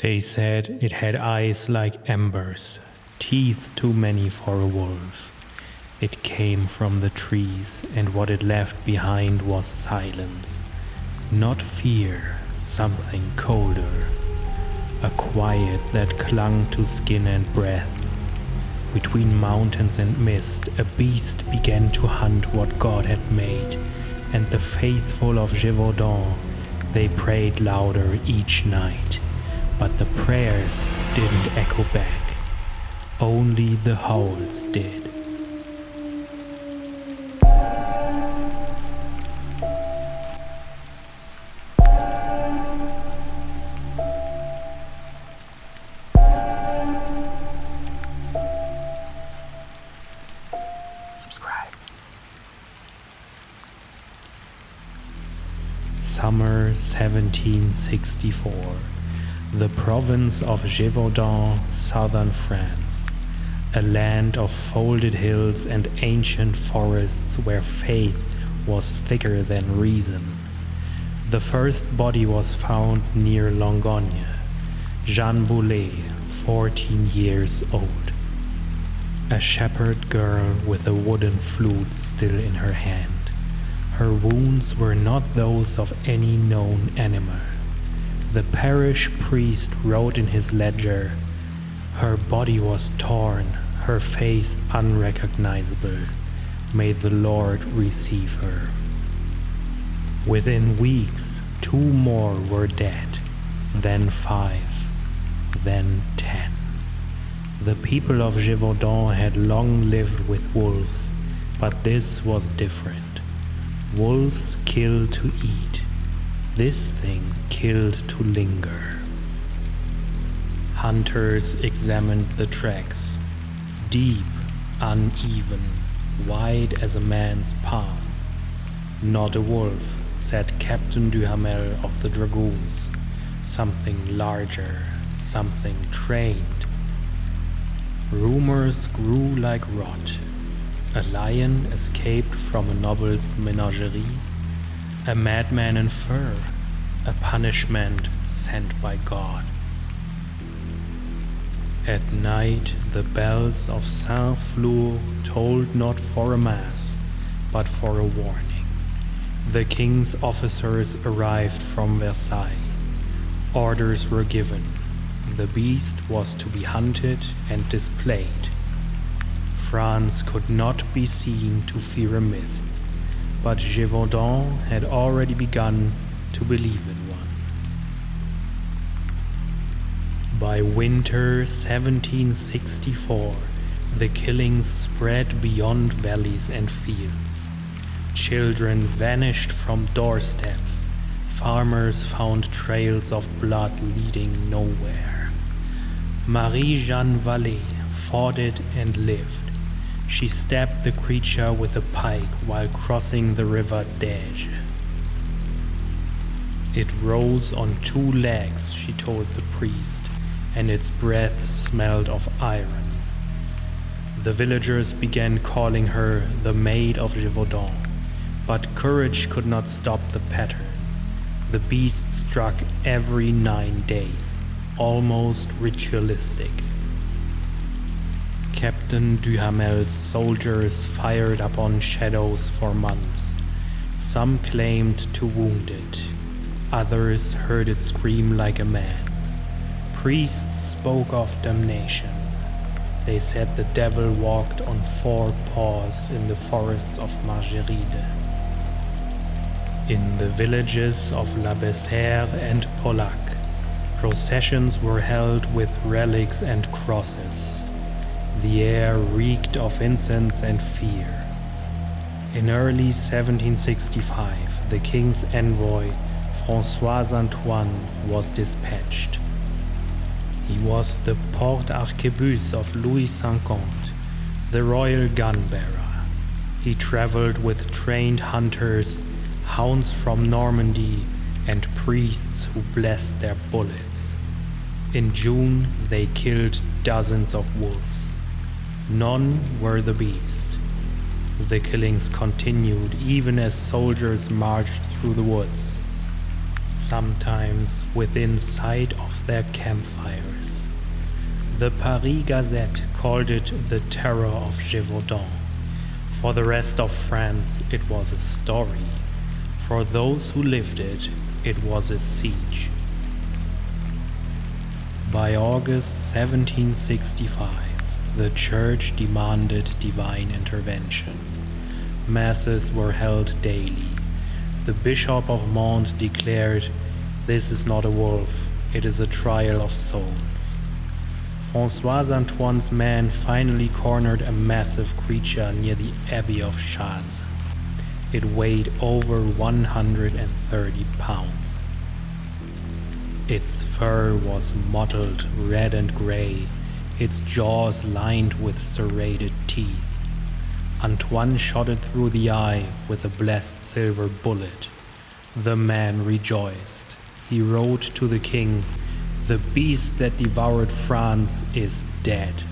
They said it had eyes like embers, teeth too many for a wolf. It came from the trees, and what it left behind was silence. Not fear, something colder. A quiet that clung to skin and breath. Between mountains and mist, a beast began to hunt what God had made, and the faithful of Gévaudan, they prayed louder each night. But the prayers didn't echo back. Only the howls did. Subscribe. Summer 1764. The province of Gévaudan, southern France, a land of folded hills and ancient forests where faith was thicker than reason. The first body was found near Langogne, Jeanne Boulet, 14 years old. A shepherd girl with a wooden flute still in her hand. Her wounds were not those of any known animal. The parish priest wrote in his ledger, "Her body was torn, her face unrecognizable. May the Lord receive her." Within weeks, 2 more were dead, then 5, then 10. The people of Gévaudan had long lived with wolves, but this was different. Wolves kill to eat. This thing killed to linger. Hunters examined the tracks. Deep, uneven, wide as a man's palm. "Not a wolf," said Captain Duhamel of the Dragoons. "Something larger, something trained." Rumors grew like rot. A lion escaped from a noble's menagerie. A madman in fur, a punishment sent by God. At night, the bells of Saint-Flour tolled not for a mass, but for a warning. The king's officers arrived from Versailles. Orders were given. The beast was to be hunted and displayed. France could not be seen to fear a myth, but Gévaudan had already begun to believe in one. By winter 1764, the killings spread beyond valleys and fields. Children vanished from doorsteps. Farmers found trails of blood leading nowhere. Marie-Jeanne Vallée fought it and lived. She stabbed the creature with a pike while crossing the river Dège. "It rose on 2 legs," she told the priest, "and its breath smelled of iron." The villagers began calling her the Maid of Gévaudan, but courage could not stop the pattern. The beast struck every 9 days, almost ritualistic. Captain Duhamel's soldiers fired upon shadows for months. Some claimed to wound it. Others heard it scream like a man. Priests spoke of damnation. They said the devil walked on 4 paws in the forests of Margeride. In the villages of La Bessère and Polac, processions were held with relics and crosses. The air reeked of incense and fear. In early 1765, the king's envoy, François Antoine, was dispatched. He was the porte-arquebuse of Louis XV, the royal gun-bearer. He traveled with trained hunters, hounds from Normandy, and priests who blessed their bullets. In June, they killed dozens of wolves. None were the beast. The killings continued even as soldiers marched through the woods. sometimes within sight of their campfires. The Paris Gazette called it the Terror of Gévaudan. For the rest of France, it was a story. For those who lived it, it was a siege. By August 1765, the Church demanded divine intervention. Masses were held daily. The Bishop of Mons declared, "This is not a wolf, it is a trial of souls." François Antoine's men finally cornered a massive creature near the Abbey of Chazes. It weighed over 130 pounds. Its fur was mottled red and gray, its jaws lined with serrated teeth. Antoine shot it through the eye with a blessed silver bullet. The man rejoiced. He wrote to the king, "The beast that devoured France is dead."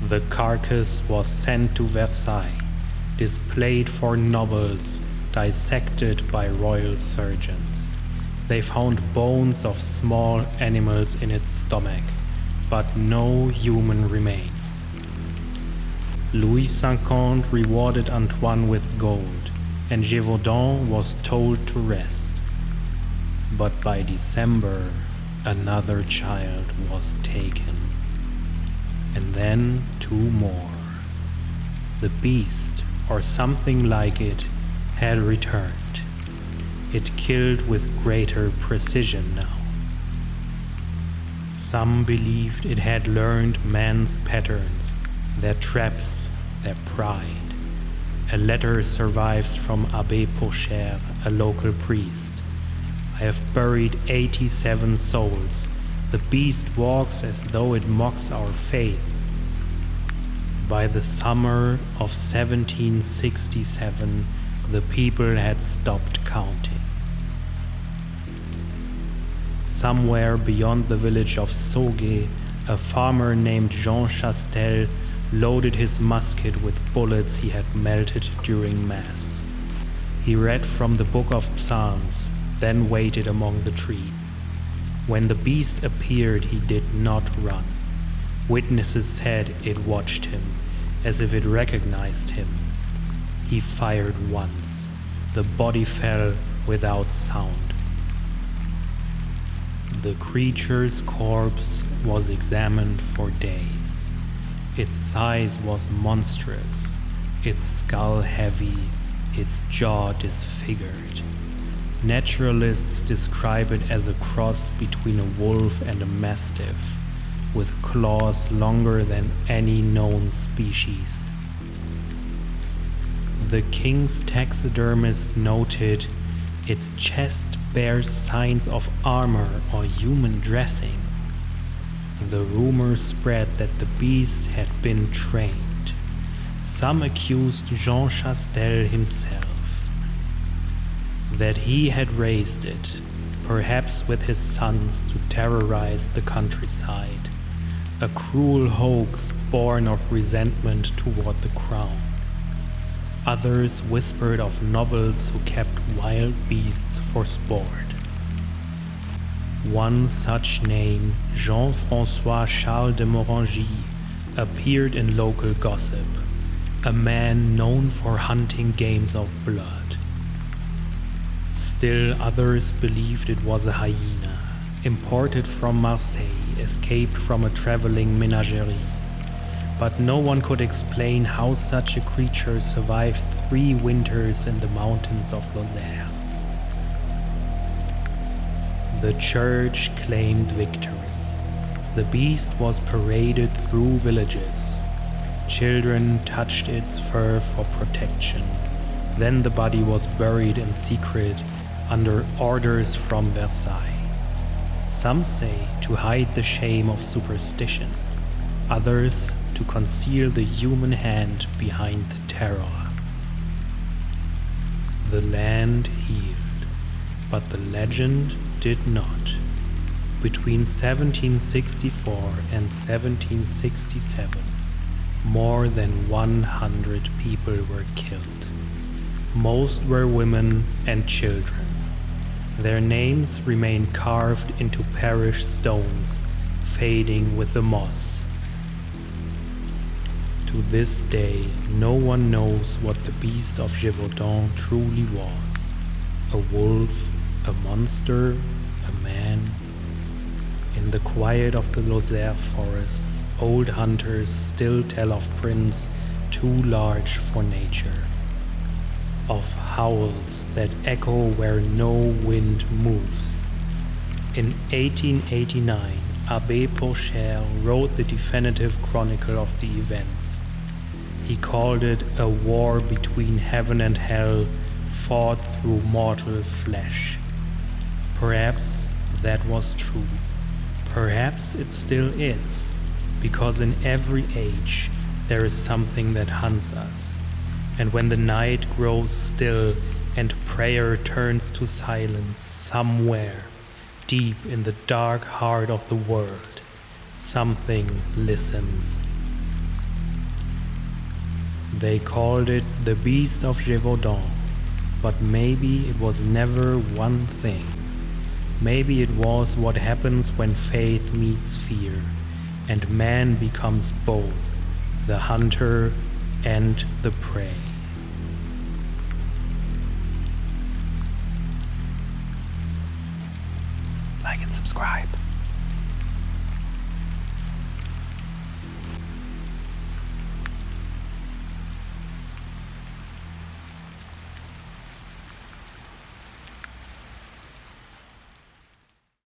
The carcass was sent to Versailles, displayed for nobles, dissected by royal surgeons. They found bones of small animals in its stomach, but no human remains. Louis XV rewarded Antoine with gold, and Gévaudan was told to rest. But by December, another child was taken, and then two more. The beast, or something like it, had returned. It killed with greater precision now. Some believed it had learned man's patterns, their traps, their pride. A letter survives from Abbé Pocher, a local priest. "I have buried 87 souls. The beast walks as though it mocks our faith." By the summer of 1767, the people had stopped counting. Somewhere beyond the village of Sauguet, a farmer named Jean Chastel loaded his musket with bullets he had melted during Mass. He read from the book of Psalms, then waited among the trees. When the beast appeared, he did not run. Witnesses said it watched him, as if it recognized him. He fired once. The body fell without sound. The creature's corpse was examined for days. Its size was monstrous, its skull heavy, its jaw disfigured. Naturalists describe it as a cross between a wolf and a mastiff, with claws longer than any known species. The king's taxidermist noted its chest bears signs of armor or human dressing. The rumor spread that the beast had been trained. Some accused Jean Chastel himself, that he had raised it, perhaps with his sons, to terrorize the countryside, a cruel hoax born of resentment toward the crown. Others whispered of nobles who kept wild beasts for sport. One such name, Jean-François Charles de Morangy, appeared in local gossip, a man known for hunting games of blood. Still others believed it was a hyena, imported from Marseille, escaped from a traveling menagerie. But no one could explain how such a creature survived 3 winters in the mountains of Lozère. The church claimed victory. The beast was paraded through villages. Children touched its fur for protection. Then the body was buried in secret under orders from Versailles. Some say to hide the shame of superstition, others to conceal the human hand behind the terror. The land healed, but the legend did not. Between 1764 and 1767, more than 100 people were killed. Most were women and children. Their names remain carved into parish stones, fading with the moss. To this day, no one knows what the beast of Gévaudan truly was. A wolf, a monster, a man. In the quiet of the Lozère forests, old hunters still tell of prints too large for nature, of howls that echo where no wind moves. In 1889, Abbé Pourchère wrote the definitive chronicle of the events. He called it a war between heaven and hell fought through mortal flesh. Perhaps that was true. Perhaps it still is, because in every age there is something that hunts us. And when the night grows still and prayer turns to silence somewhere, deep in the dark heart of the world, something listens. They called it the Beast of Gévaudan, but maybe it was never one thing. Maybe it was what happens when faith meets fear, and man becomes both the hunter and the prey. Like and subscribe.